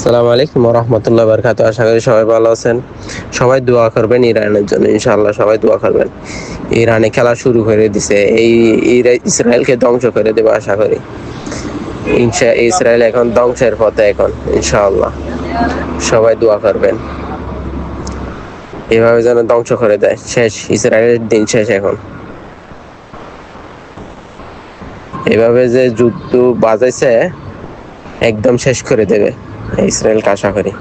আসসালামু আলাইকুম ওয়া রাহমাতুল্লাহি ওয়া বারাকাতুহু। আশা করি সবাই ভালো আছেন। সবাই দোয়া করবেন ইরানের জন্য, ইনশাআল্লাহ সবাই দোয়া করবেন। ইরানে খেলা শুরু করে দিছে, এই ইসরায়েলকে ধ্বংস করে দেবে আশা করি। ইসরায়েল এখন ধ্বংসের পথে এখন, ইনশাআল্লাহ সবাই দোয়া করবেন। এভাবে যেন ধ্বংস করে দেয়, শেষ ইসরায়েলের দিন শেষ এখন। এভাবে যে যুদ্ধ বাজাইছে একদম শেষ করে দেবে ইসরায়েলকে আশা করি।